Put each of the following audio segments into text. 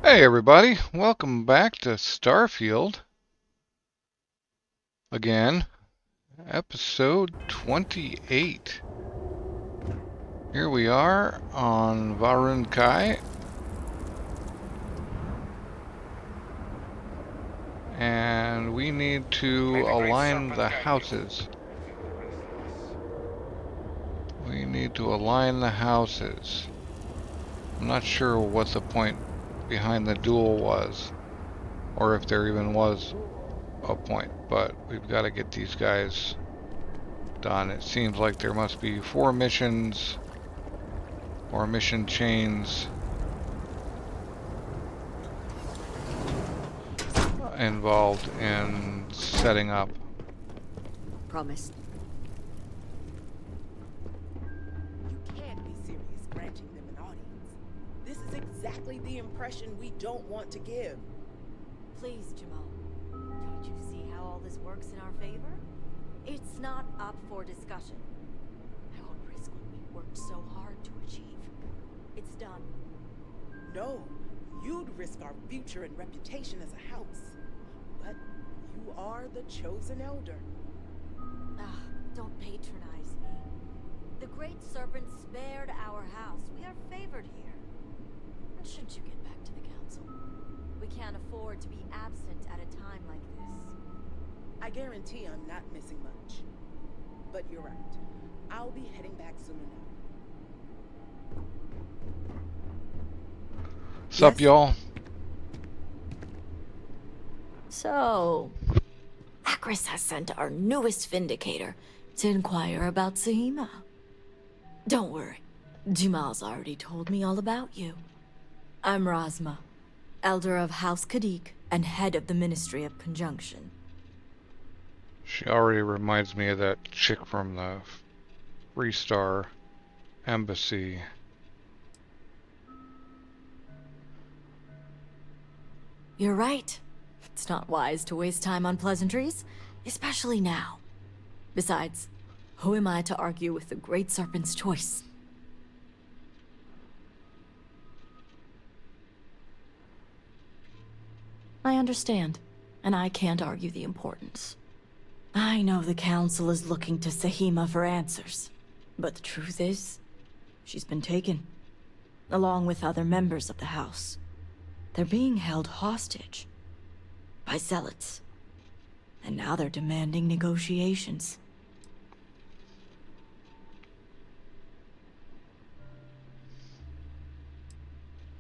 Hey everybody, welcome back to Starfield again, episode 28. Here we are on Varun Kai, and we need to align the houses. We need to align the houses. I'm not sure what the point behind the duel was, or if there even was a point, but we've got to get these guys done. It seems like there must be 4 missions or mission chains involved in setting up. Promised. You can't be serious granting them an audience. This is exactly the impression we don't want to give. Please, Jamal. Don't you see how all this works in our favor? It's not up for discussion. I won't risk what we worked so hard to achieve. It's done. No, you'd risk our future and reputation as a house. But you are the chosen elder. Ah, don't patronize me. The Great Serpent spared our house. We are favored here. And shouldn't you get back to the council? We can't afford to be absent at a time like this. I guarantee I'm not missing much. But you're right. I'll be heading back soon enough. Sup, y'all? So, Akris has sent our newest Vindicator to inquire about Sima. Don't worry, Jamal's already told me all about you. I'm Razma, Elder of House Kadik and head of the Ministry of Conjunction. She already reminds me of that chick from the Freestar Embassy. You're right. It's not wise to waste time on pleasantries, especially now. Besides, who am I to argue with the Great Serpent's choice? I understand, and I can't argue the importance. I know the Council is looking to Sahima for answers, but the truth is, she's been taken, along with other members of the House. They're being held hostage by Zealots, and now they're demanding negotiations.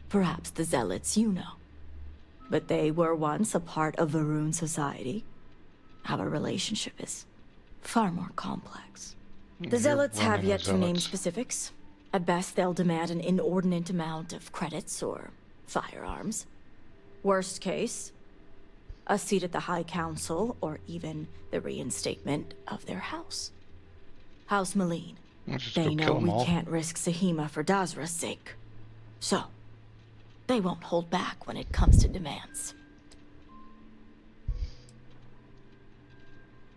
Perhaps the Zealots you know, but they were once a part of Varun society. Our relationship is far more complex. The Zealots have yet to name specifics. At best, they'll demand an inordinate amount of credits or firearms. Worst case, a seat at the High Council, or even the reinstatement of their house. House Maleen. They know we can't risk Sahima for Dazra's sake. So, they won't hold back when it comes to demands.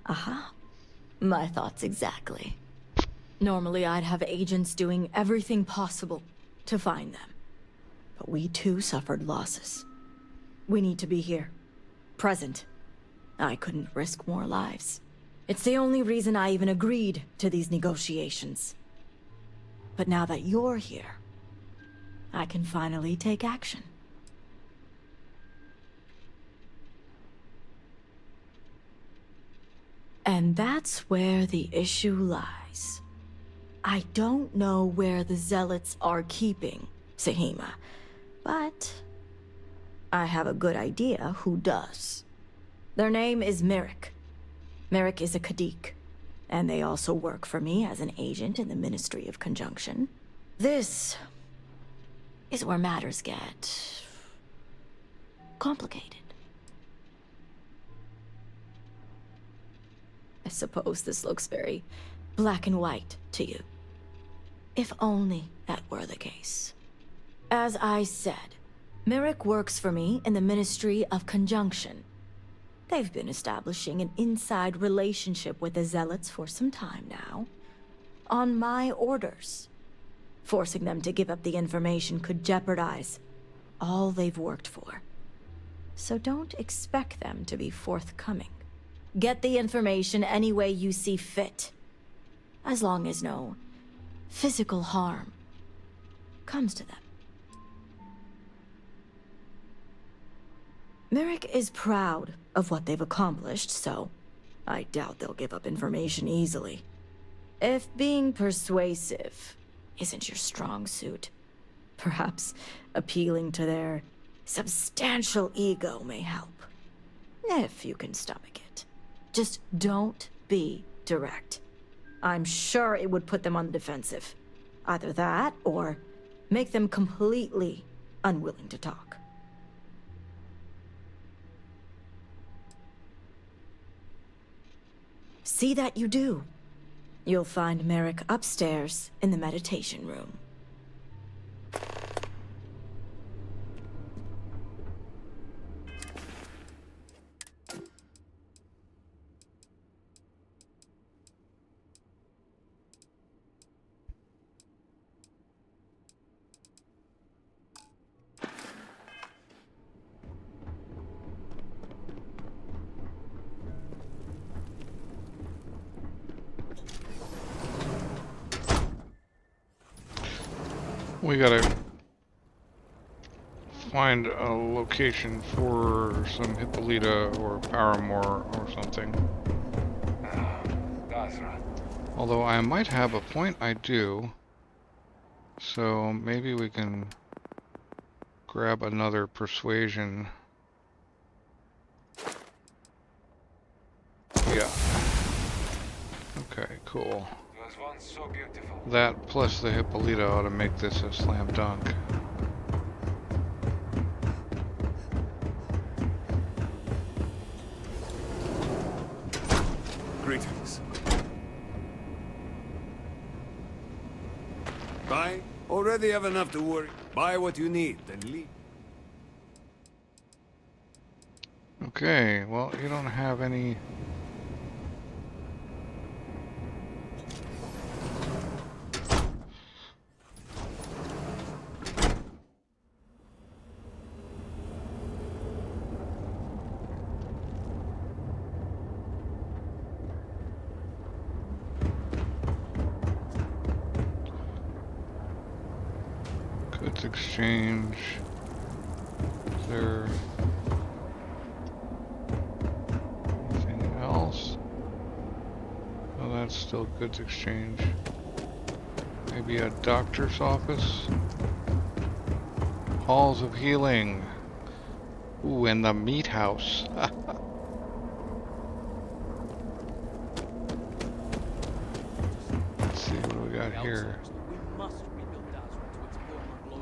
Aha. My thoughts exactly. Normally I'd have agents doing everything possible to find them. But we too suffered losses. We need to be here. Present. I couldn't risk more lives. It's the only reason I even agreed to these negotiations. But now that you're here, I can finally take action. And that's where the issue lies. I don't know where the Zealots are keeping Sahima, but I have a good idea who does. Their name is Merrick. Merrick is a Kadik, and they also work for me as an agent in the Ministry of Conjunction. This is where matters get complicated. I suppose this looks very black and white to you. If only that were the case. As I said, Merrick works for me in the Ministry of Conjunction. They've been establishing an inside relationship with the Zealots for some time now. On my orders. Forcing them to give up the information could jeopardize all they've worked for. So don't expect them to be forthcoming. Get the information any way you see fit, as long as no physical harm comes to them. Merrick is proud of what they've accomplished, so I doubt they'll give up information easily. If being persuasive isn't your strong suit, perhaps appealing to their substantial ego may help. If you can stomach it. Just don't be direct. I'm sure it would put them on the defensive. Either that, or make them completely unwilling to talk. See that you do. You'll find Merrick upstairs in the meditation room. We gotta find a location for some Hippolyta or Paramore or something. That's right. Although I might have a point I do. So maybe we can grab another persuasion. Yeah. Okay, cool. It was once so beautiful. That plus the Hippolyta ought to make this a slam dunk. Greetings. Buy? Already have enough to worry. Buy what you need, then leave. Okay, well, you don't have any... goods exchange. Is there anything else? Oh, that's still goods exchange. Maybe a doctor's office? Halls of healing. Ooh, and the meat house. Let's see, what do we got here?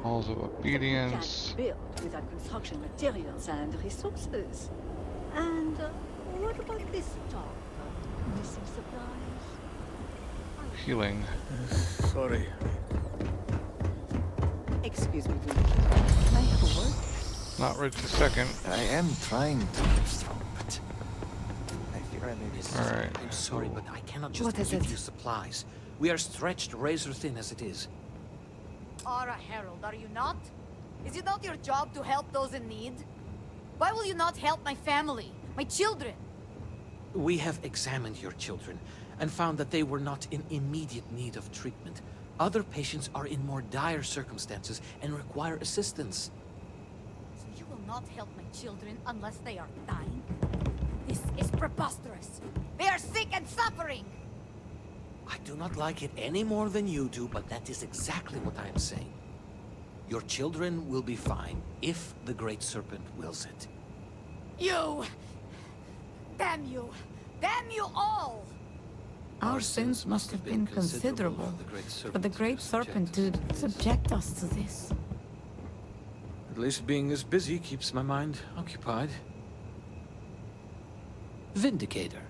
Halls of obedience. Built without construction materials and resources. And what about this talk? Missing supplies? Healing. Sorry. Excuse me, can I have a word? Not right this second. I am trying to be strong, but I fear I may be. Alright. I'm sorry, but I cannot just What is give it? you supplies. We are stretched razor thin as it is. Ara Herald, are you not? Is it not your job to help those in need? Why will you not help my family, my children? We have examined your children and found that they were not in immediate need of treatment. Other patients are in more dire circumstances and require assistance. So you will not help my children unless they are dying? This is preposterous. They are sick and suffering! I do not like it any more than you do, but that is exactly what I am saying. Your children will be fine if the Great Serpent wills it. You! Damn you! Damn you all! Our sins must have been considerable, but the Great Serpent did subject us to this. At least being this busy keeps my mind occupied. Vindicator.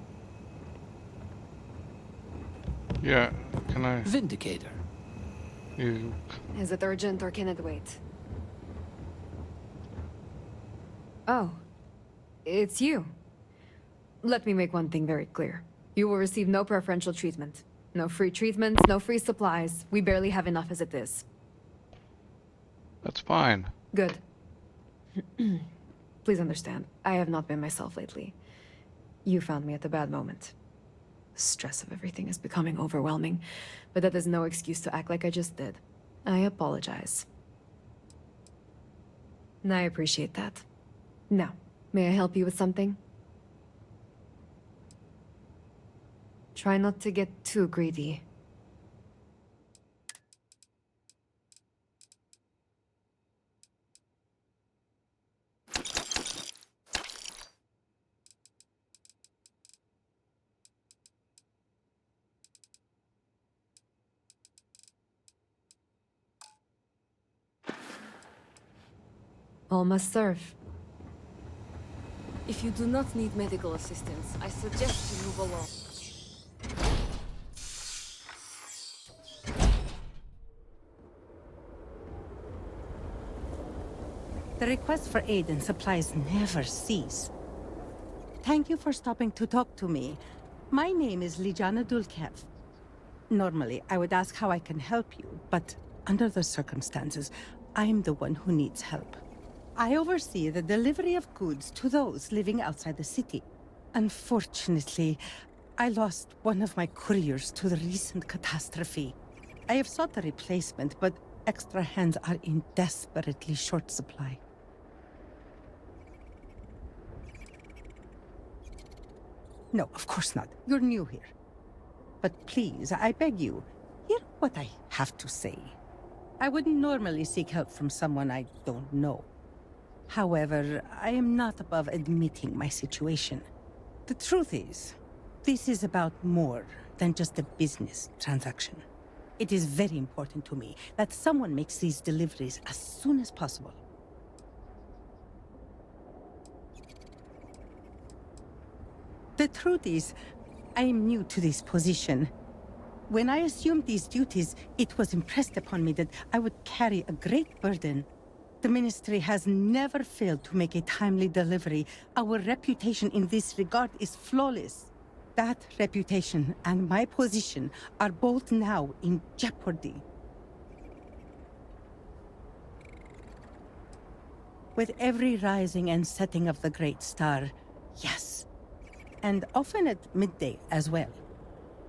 Yeah, can I... Vindicator. You... Is it urgent or can it wait? Oh, it's you. Let me make one thing very clear. You will receive no preferential treatment. No free treatments, no free supplies. We barely have enough as it is. That's fine. Good. Please understand, I have not been myself lately. You found me at a bad moment. The stress of everything is becoming overwhelming, but that is no excuse to act like I just did. I apologize. And I appreciate that. Now, may I help you with something? Try not to get too greedy. All must serve. If you do not need medical assistance, I suggest you move along. The requests for aid and supplies never cease. Thank you for stopping to talk to me. My name is Lijana Dulkev. Normally, I would ask how I can help you, but under the circumstances, I'm the one who needs help. I oversee the delivery of goods to those living outside the city. Unfortunately, I lost one of my couriers to the recent catastrophe. I have sought a replacement, but extra hands are in desperately short supply. No, of course not. You're new here. But please, I beg you, hear what I have to say. I wouldn't normally seek help from someone I don't know. However, I am not above admitting my situation. The truth is, this is about more than just a business transaction. It is very important to me that someone makes these deliveries as soon as possible. The truth is, I am new to this position. When I assumed these duties, it was impressed upon me that I would carry a great burden. The Ministry has never failed to make a timely delivery. Our reputation in this regard is flawless. That reputation and my position are both now in jeopardy. With every rising and setting of the great star, yes. And often at midday as well.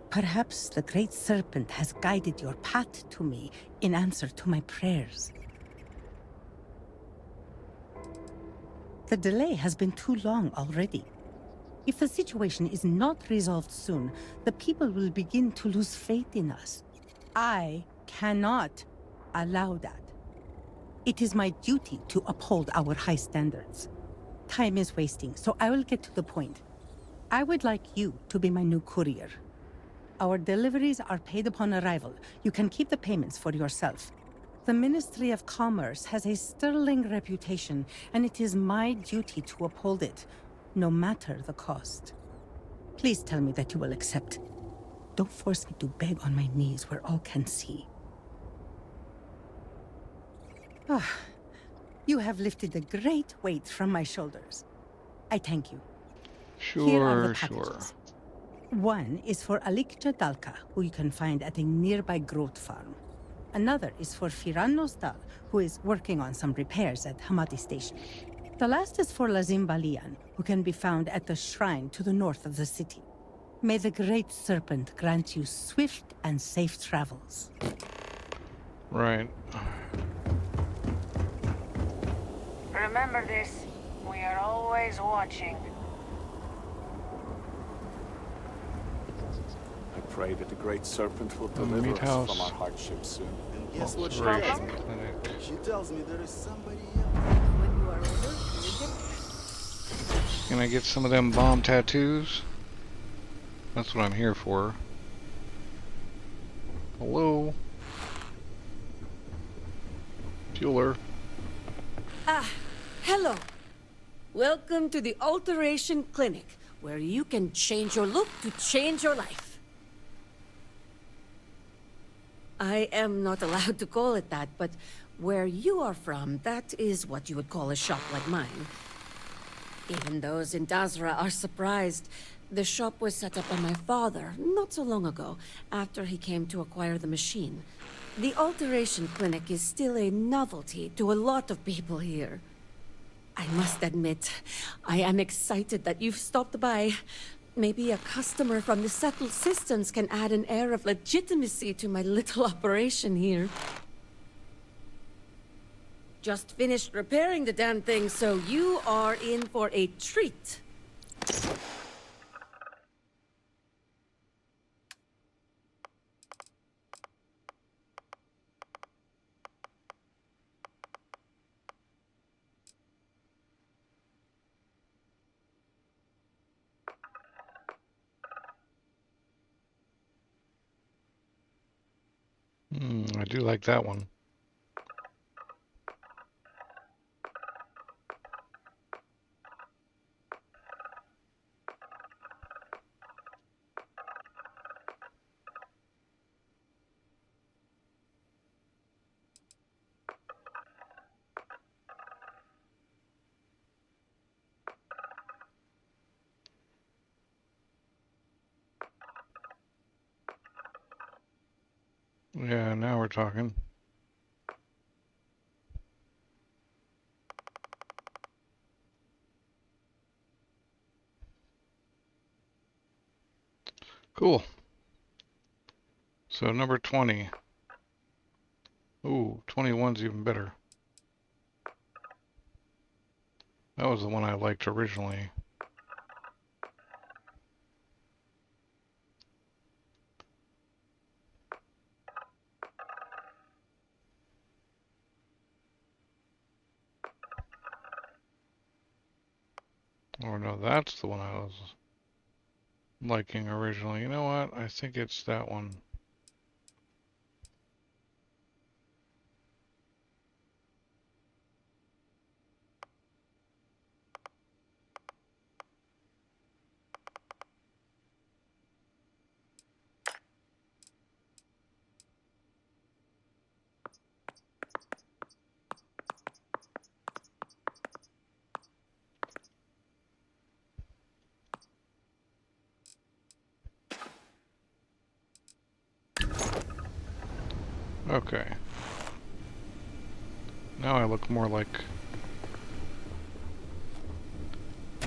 Perhaps the Great Serpent has guided your path to me in answer to my prayers. The delay has been too long already. If the situation is not resolved soon, the people will begin to lose faith in us. I cannot allow that. It is my duty to uphold our high standards. Time is wasting, so I will get to the point. I would like you to be my new courier. Our deliveries are paid upon arrival. You can keep the payments for yourself. The Ministry of Commerce has a sterling reputation, and it is my duty to uphold it, no matter the cost. Please tell me that you will accept. Don't force me to beg on my knees where all can see. You have lifted a great weight from my shoulders. I thank you. Here are the packages. One is for Alikja Dalka, who you can find at a nearby growth farm. Another is for Firan Nostal, who is working on some repairs at Hamati Station. The last is for Lazim Balian, who can be found at the shrine to the north of the city. May the Great Serpent grant you swift and safe travels. Right. Remember this. We are always watching. I pray that the Great Serpent will deliver us from our hardships soon. And guess what she Right. tells me? She tells me there is somebody else. When you are older, you get... Can I get some of them bomb tattoos? That's what I'm here for. Hello? Fueler. Ah, hello. Welcome to the Alteration Clinic, where you can change your look to change your life. I am not allowed to call it that, but where you are from, that is what you would call a shop like mine. Even those in Dazra are surprised. The shop was set up by my father not so long ago, after he came to acquire the machine. The Alteration Clinic is still a novelty to a lot of people here. I must admit, I am excited that you've stopped by. Maybe a customer from the settled systems can add an air of legitimacy to my little operation here. Just finished repairing the damn thing, so you are in for a treat. I do like that one. Yeah, now we're talking. Cool. So number 20. Ooh, 21's even better. That was the one I liked originally. Or no, that's the one I was liking originally. You know what? I think it's that one. Okay. Now I look more like...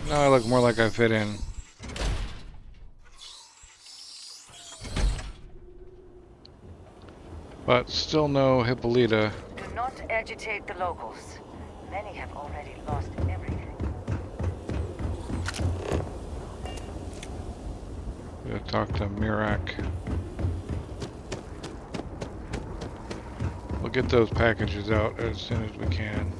Now I look more like I fit in. But still no Hippolyta. Do not agitate the locals. Many have already lost everything. Gotta talk to Mirak. We'll get those packages out as soon as we can.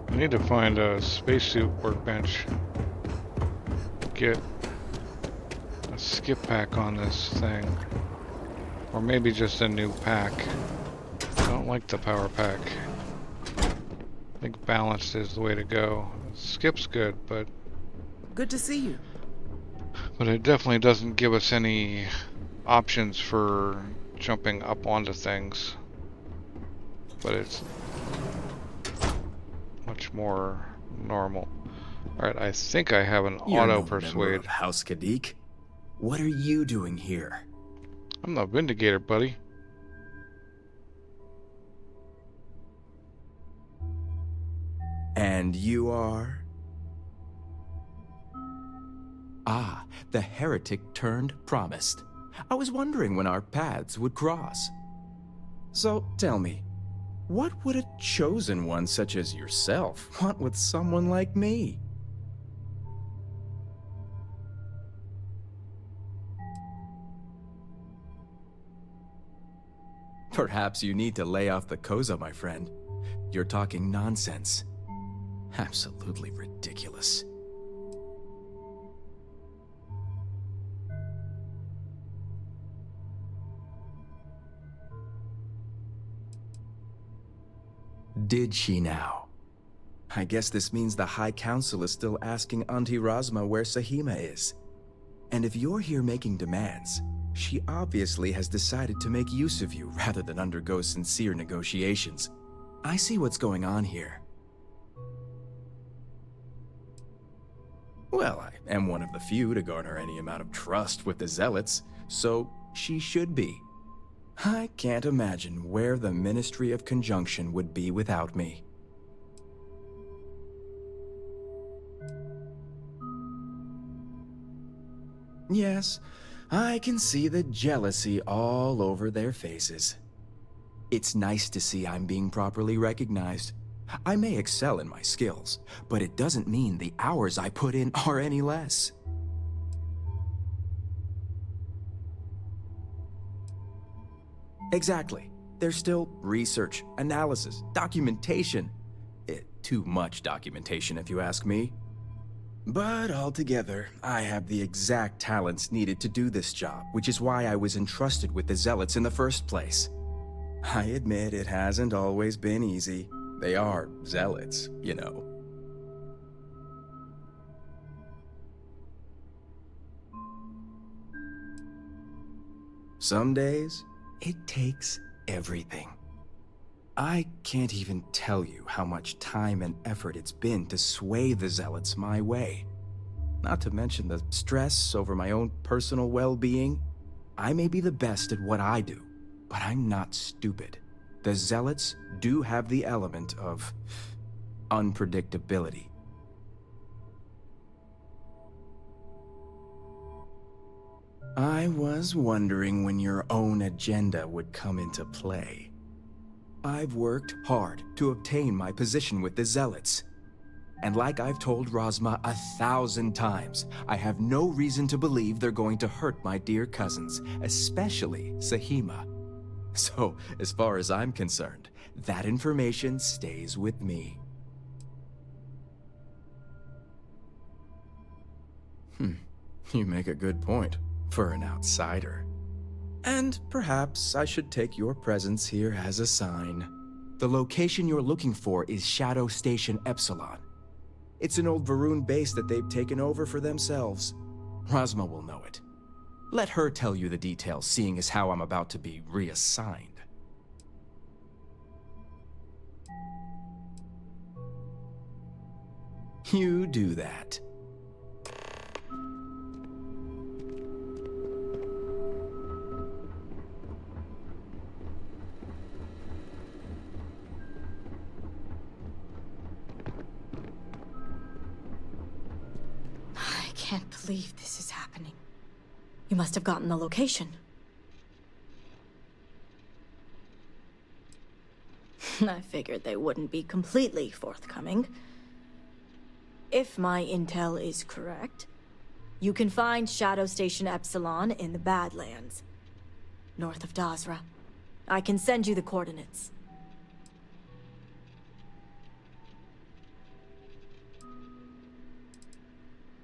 I need to find a spacesuit workbench. Get a skip pack on this thing. Or maybe just a new pack. I don't like the power pack. I think balanced is the way to go. Skip's good, but... Good to see you. But it definitely doesn't give us any options for jumping up onto things. But it's much more normal. Alright, I think I have an auto persuade. House Kadik. What are you doing here? I'm the Vindicator, buddy. And you are? Ah, the heretic turned promised. I was wondering when our paths would cross. So tell me, what would a chosen one such as yourself want with someone like me? Perhaps you need to lay off the Koza, my friend. You're talking nonsense. Absolutely ridiculous. Did she now? I guess this means the High Council is still asking Auntie Razma where Sahima is. And if you're here making demands, she obviously has decided to make use of you rather than undergo sincere negotiations. I see what's going on here. Well, I am one of the few to garner any amount of trust with the Zealots, so she should be. I can't imagine where the Ministry of Conjunction would be without me. Yes, I can see the jealousy all over their faces. It's nice to see I'm being properly recognized. I may excel in my skills, but it doesn't mean the hours I put in are any less. Exactly. There's still research, analysis, documentation. Too much documentation, if you ask me. But altogether, I have the exact talents needed to do this job, which is why I was entrusted with the Zealots in the first place. I admit it hasn't always been easy. They are Zealots, you know. Some days, it takes everything. I can't even tell you how much time and effort it's been to sway the Zealots my way. Not to mention the stress over my own personal well-being. I may be the best at what I do, but I'm not stupid. The Zealots do have the element of unpredictability. I was wondering when your own agenda would come into play. I've worked hard to obtain my position with the Zealots. And like I've told Rosma 1,000 times, I have no reason to believe they're going to hurt my dear cousins, especially Sima. So, as far as I'm concerned, that information stays with me. You make a good point, for an outsider. And perhaps I should take your presence here as a sign. The location you're looking for is Shadow Station Epsilon. It's an old Varun base that they've taken over for themselves. Rosma will know it. Let her tell you the details, seeing as how I'm about to be reassigned. You do that. I can't believe this is happening. You must have gotten the location. I figured they wouldn't be completely forthcoming. If my intel is correct, you can find Shadow Station Epsilon in the Badlands, north of Dazra. I can send you the coordinates.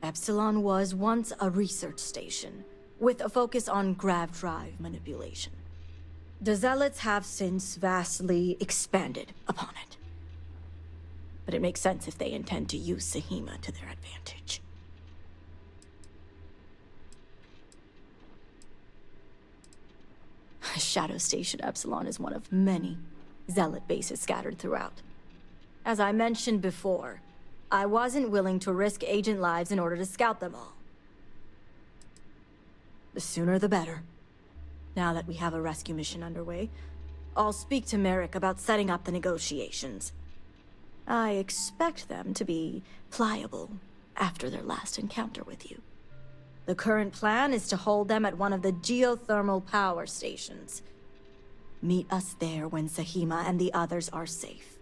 Epsilon was once a research station, with a focus on grav drive manipulation. The Zealots have since vastly expanded upon it. But it makes sense if they intend to use Sima to their advantage. Shadow Station Epsilon is one of many Zealot bases scattered throughout. As I mentioned before, I wasn't willing to risk agent lives in order to scout them all. The sooner the better. Now that we have a rescue mission underway, I'll speak to Merrick about setting up the negotiations. I expect them to be pliable after their last encounter with you. The current plan is to hold them at one of the geothermal power stations. Meet us there when Sima and the others are safe.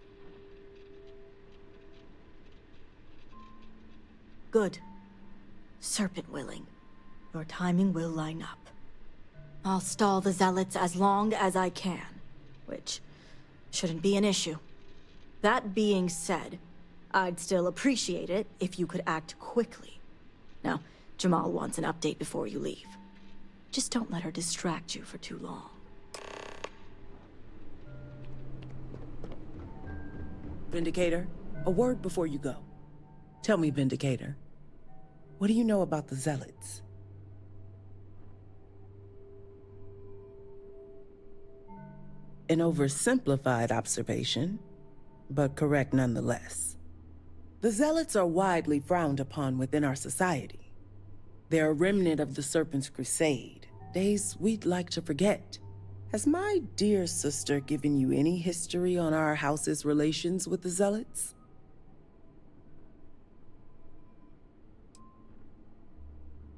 Good. Serpent willing, your timing will line up. I'll stall the Zealots as long as I can, which shouldn't be an issue. That being said, I'd still appreciate it if you could act quickly. Now, Jamal wants an update before you leave. Just don't let her distract you for too long. Vindicator, a word before you go. Tell me, Vindicator, what do you know about the Zealots? An oversimplified observation, but correct nonetheless. The Zealots are widely frowned upon within our society. They're a remnant of the Serpent's Crusade, days we'd like to forget. Has my dear sister given you any history on our house's relations with the Zealots?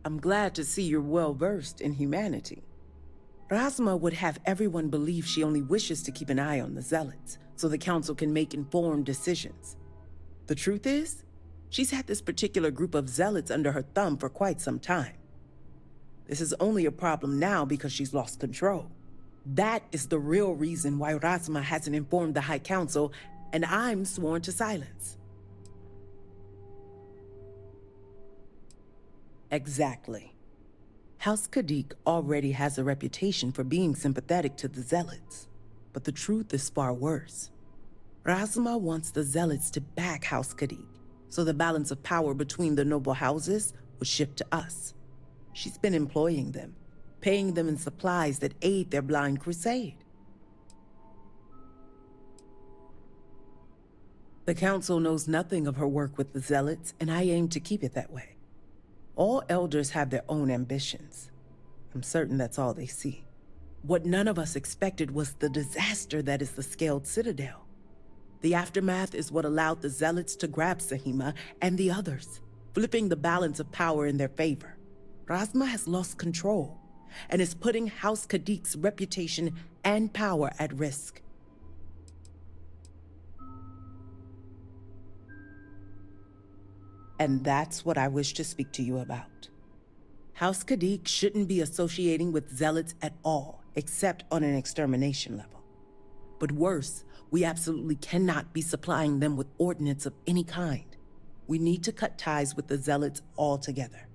I'm glad to see you're well-versed in humanity. Razma would have everyone believe she only wishes to keep an eye on the Zealots, so the Council can make informed decisions. The truth is, she's had this particular group of Zealots under her thumb for quite some time. This is only a problem now because she's lost control. That is the real reason why Razma hasn't informed the High Council, and I'm sworn to silence. Exactly. House Kadik already has a reputation for being sympathetic to the Zealots, but the truth is far worse. Razma wants the Zealots to back House Kadik, so the balance of power between the noble houses would shift to us. She's been employing them, paying them in supplies that aid their blind crusade. The Council knows nothing of her work with the Zealots, and I aim to keep it that way. All elders have their own ambitions. I'm certain that's all they see. What none of us expected was the disaster that is the Scaled Citadel. The aftermath is what allowed the Zealots to grab Sima and the others, flipping the balance of power in their favor. Razma has lost control and is putting House Kadik's reputation and power at risk. And that's what I wish to speak to you about. House Kadik shouldn't be associating with Zealots at all, except on an extermination level. But worse, we absolutely cannot be supplying them with ordnance of any kind. We need to cut ties with the Zealots altogether.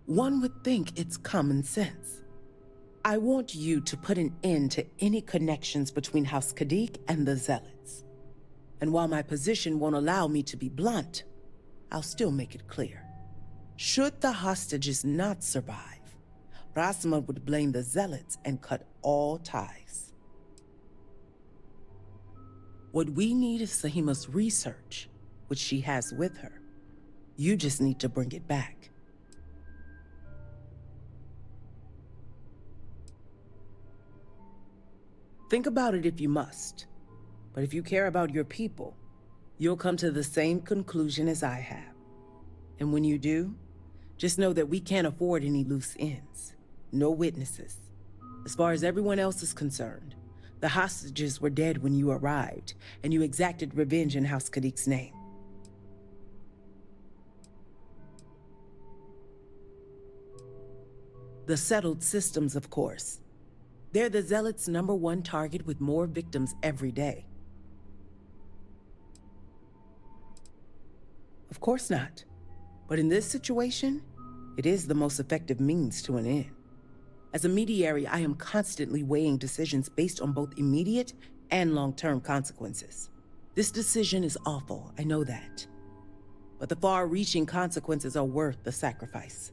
One would think it's common sense. I want you to put an end to any connections between House Kadik and the Zealots. And while my position won't allow me to be blunt, I'll still make it clear. Should the hostages not survive, Razma would blame the Zealots and cut all ties. What we need is Sahima's research, which she has with her. You just need to bring it back. Think about it if you must. But if you care about your people, you'll come to the same conclusion as I have. And when you do, just know that we can't afford any loose ends. No witnesses. As far as everyone else is concerned, the hostages were dead when you arrived, and you exacted revenge in House Kadik's name. The settled systems, of course. They're the Zealots' #1 target with more victims every day. Of course not. But in this situation, it is the most effective means to an end. As a mediary, I am constantly weighing decisions based on both immediate and long-term consequences. This decision is awful, I know that. But the far-reaching consequences are worth the sacrifice.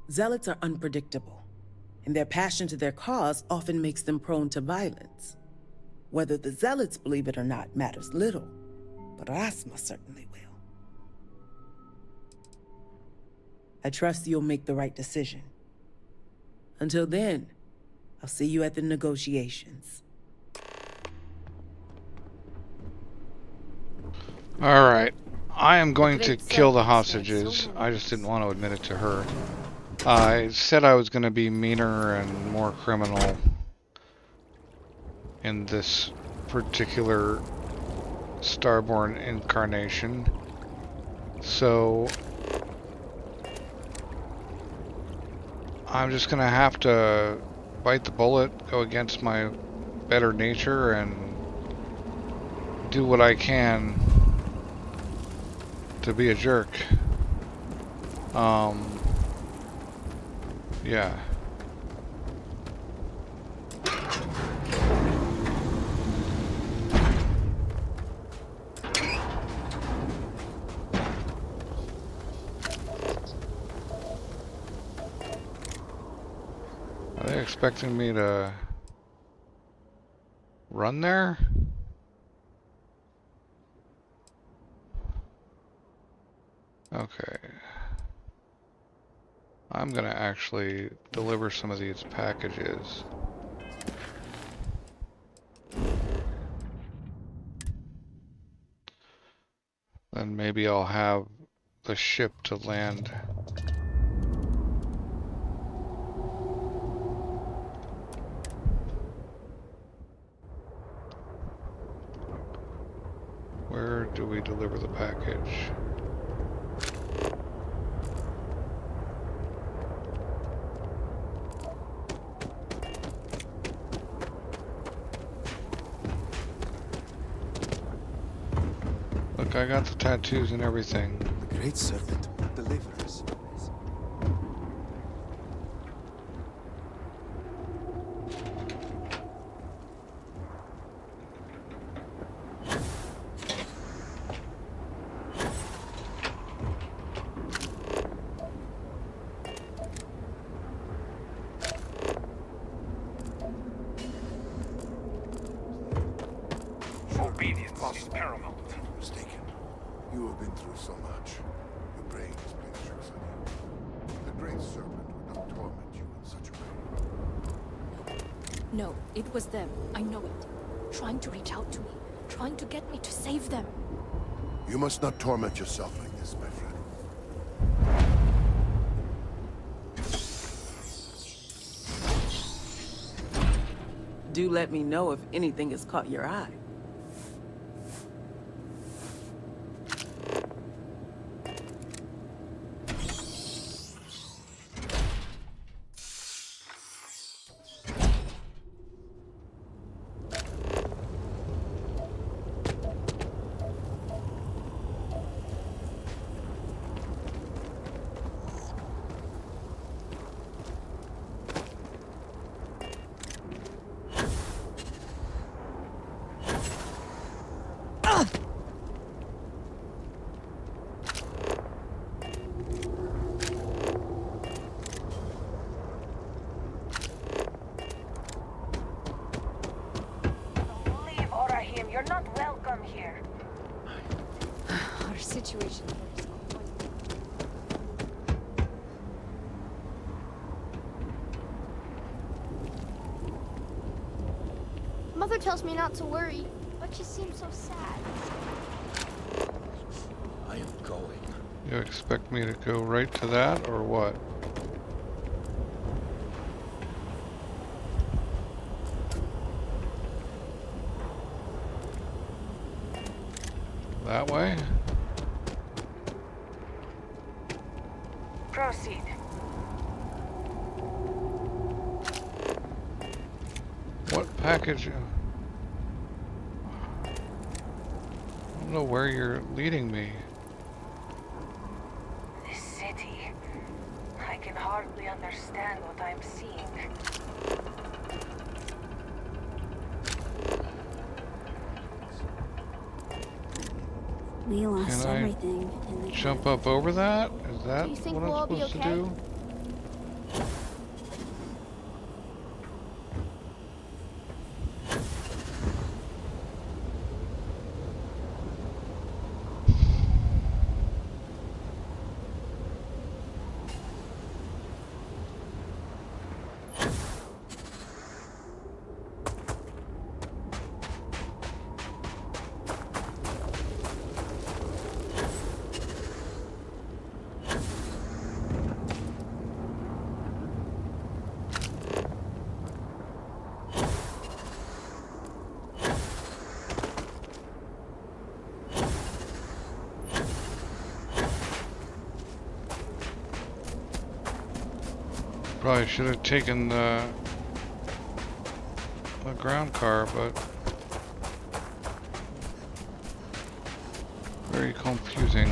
Zealots are unpredictable, and their passion to their cause often makes them prone to violence. Whether the Zealots believe it or not matters little, but Razma certainly will. I trust you'll make the right decision. Until then, I'll see you at the negotiations. Alright. I am going to kill the hostages. I just didn't want to admit it to her. I said I was going to be meaner and more criminal in this particular Starborn incarnation. So I'm just gonna have to bite the bullet, go against my better nature, and do what I can to be a jerk. Yeah. expecting me to run there? Okay. I'm gonna actually deliver some of these packages. Then maybe I'll have the ship to land. Where do we deliver the package? Look, I got the tattoos and everything. The Great Serpent will deliver us. Obedience is paramount. Mistaken. You have been through so much. Your brain is playing tricks on you. The Great Serpent would not torment you in such a way. No, it was them. I know it. Trying to reach out to me. Trying to get me to save them. You must not torment yourself like this, my friend. Do let me know if anything has caught your eye. You're not welcome here. Our situation here is Mother tells me not to worry, but she seems so sad. I am going. You expect me to go right to that, or what? That way? Proceed. What package? I don't know where you're leading me. This city. I can hardly understand what I'm seeing. We lost Can I everything. jump up over that? Is that Do you think what we'll all I'm be supposed to okay? do? Probably should have taken the ground car, but very confusing.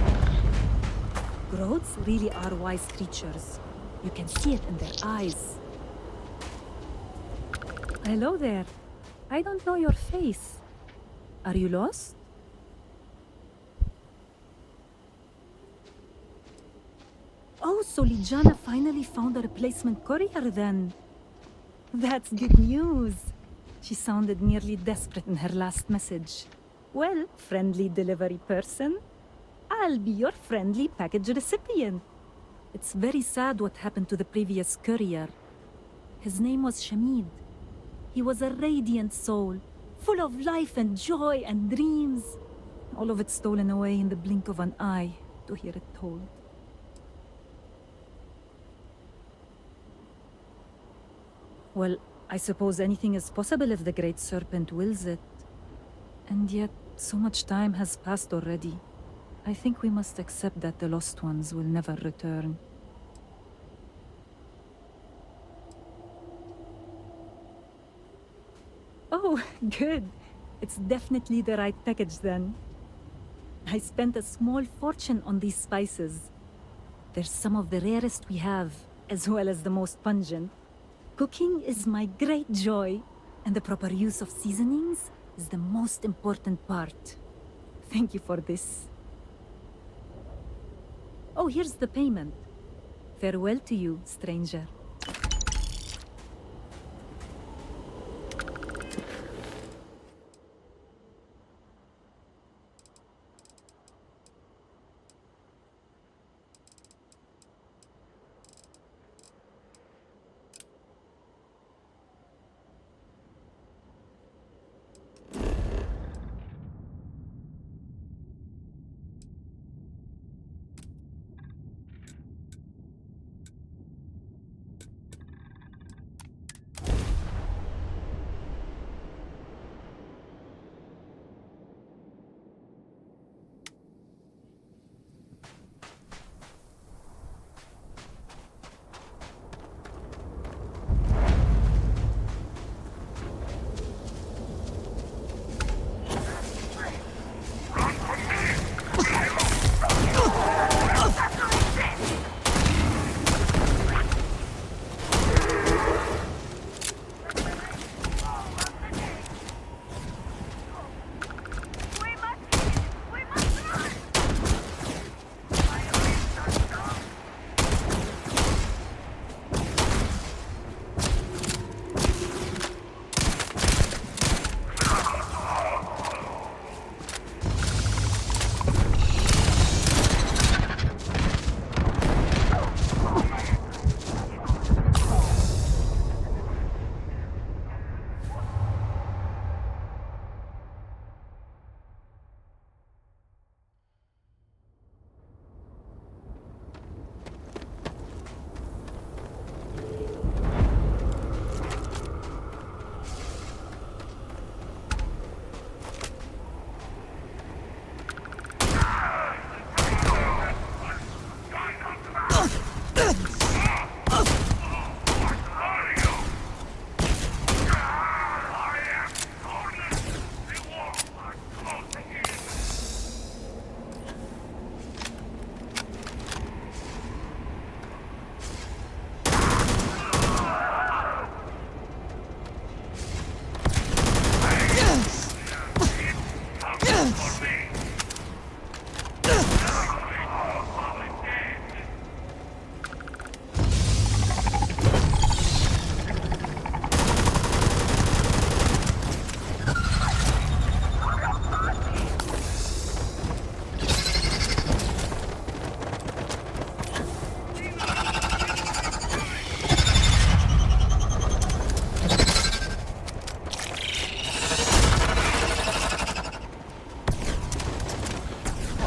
Growths really are wise creatures. You can see it in their eyes. Hello there. I don't know your face. Are you lost? Oh, so Ligiana finally found a replacement courier then. That's good news. She sounded nearly desperate in her last message. Well, friendly delivery person, I'll be your friendly package recipient. It's very sad what happened to the previous courier. His name was Shamid. He was a radiant soul, full of life and joy and dreams. All of it stolen away in the blink of an eye, to hear it told. Well, I suppose anything is possible if the Great Serpent wills it. And yet, so much time has passed already. I think we must accept that the lost ones will never return. Oh, good. It's definitely the right package then. I spent a small fortune on these spices. They're some of the rarest we have, as well as the most pungent. Cooking is my great joy, and the proper use of seasonings is the most important part. Thank you for this. Oh, here's the payment. Farewell to you, stranger.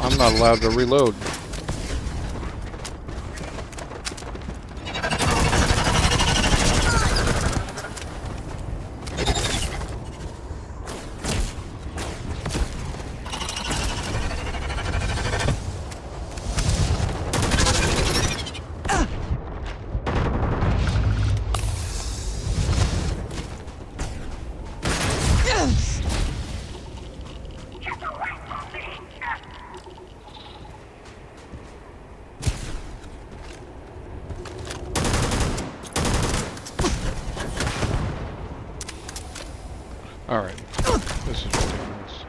I'm not allowed to reload. Alright, this is ridiculous.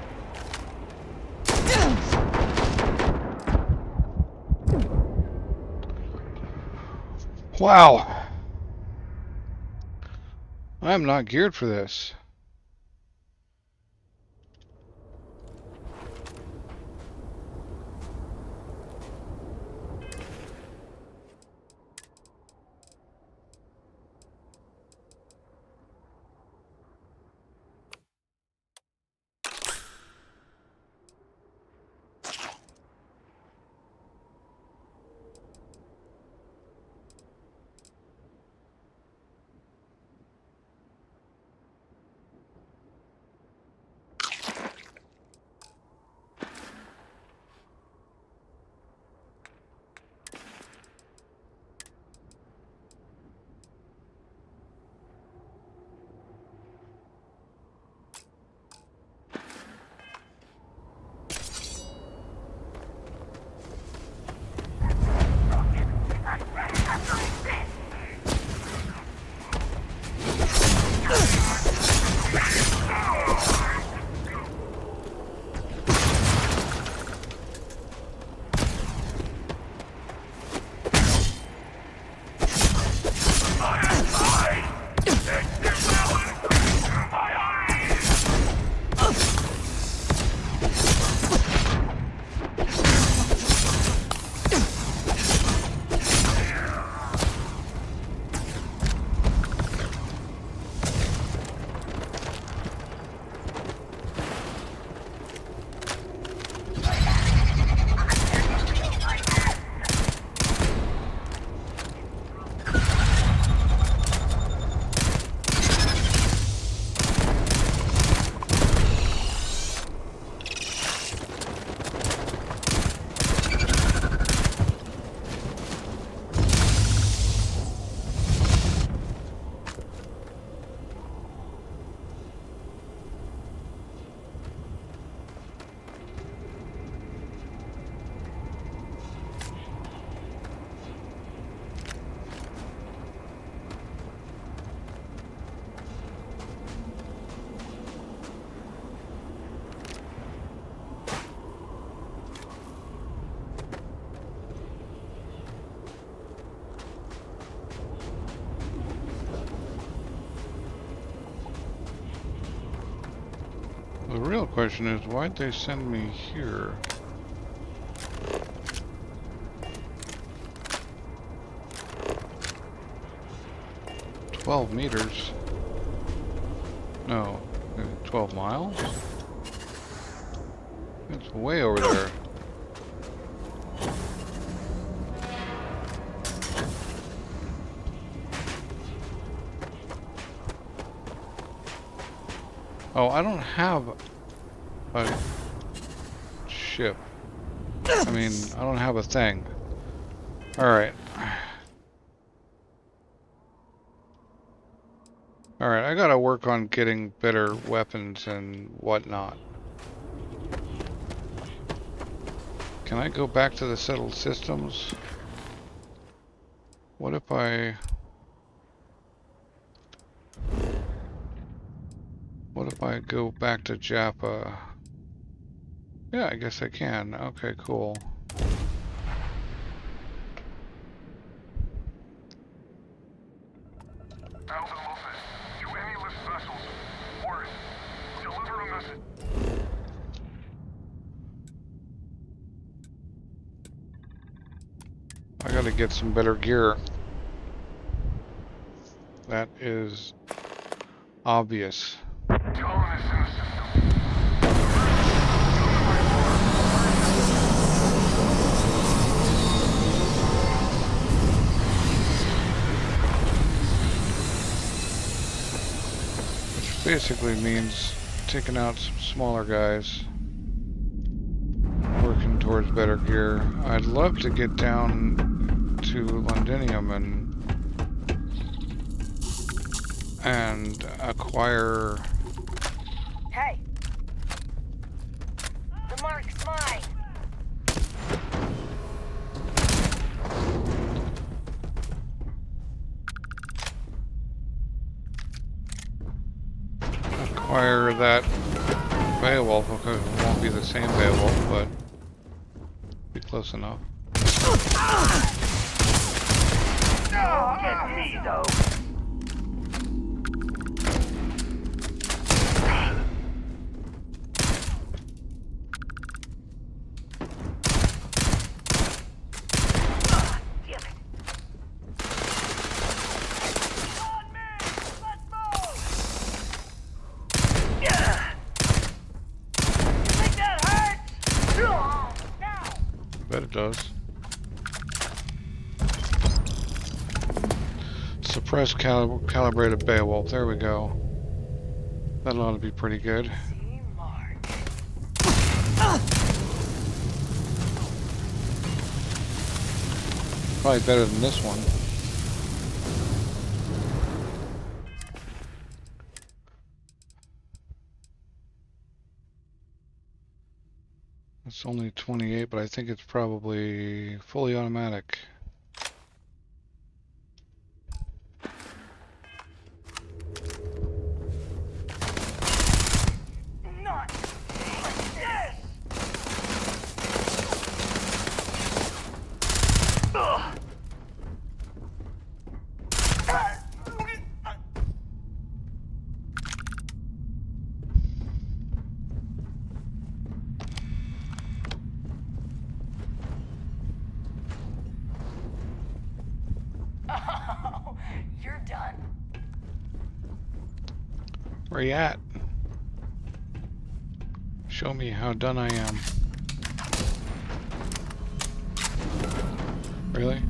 Wow! I'm not geared for this. The real question is, why'd they send me here? $12 meters? No, 12 miles? It's way over there. Oh, I don't have a ship. I mean, I don't have a thing. Alright. Alright, I gotta work on getting better weapons and whatnot. Can I go back to the settled systems? What if I... What if I go back to Japa? Yeah, I guess I can. Okay, cool. I gotta get some better gear. That is obvious. Which basically means taking out some smaller guys. Working towards better gear. I'd love to get down to Londinium and acquire... Hey! The mark's mine! Acquire that Beowulf, because it won't be the same Beowulf, but be close enough. Get me, though! Bet it does. Suppress calibrated Beowulf. There we go. That ought to be pretty good. Probably better than this one. It's only 28, but I think it's probably fully automatic. You're done. Where you at? Show me how done I am. Really?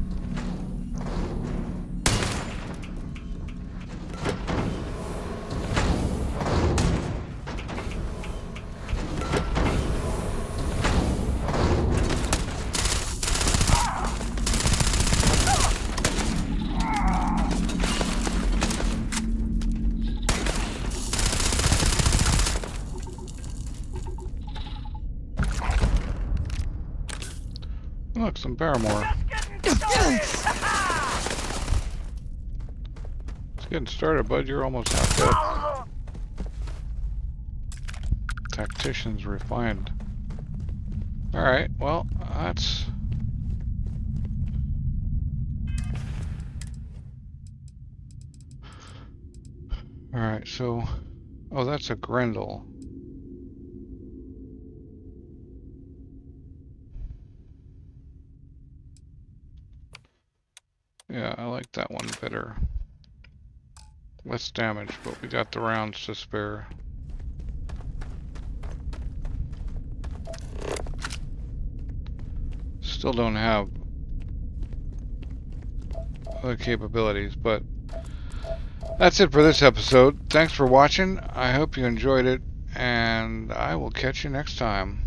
Look, some Barrymore. It's getting started, bud. You're almost half dead. Tacticians refined. Alright, well, that's... Alright, so... Oh, that's a Grendel. Yeah, I like that one better. Less damage, but we got the rounds to spare. Still don't have other capabilities, but that's it for this episode. Thanks for watching. I hope you enjoyed it, and I will catch you next time.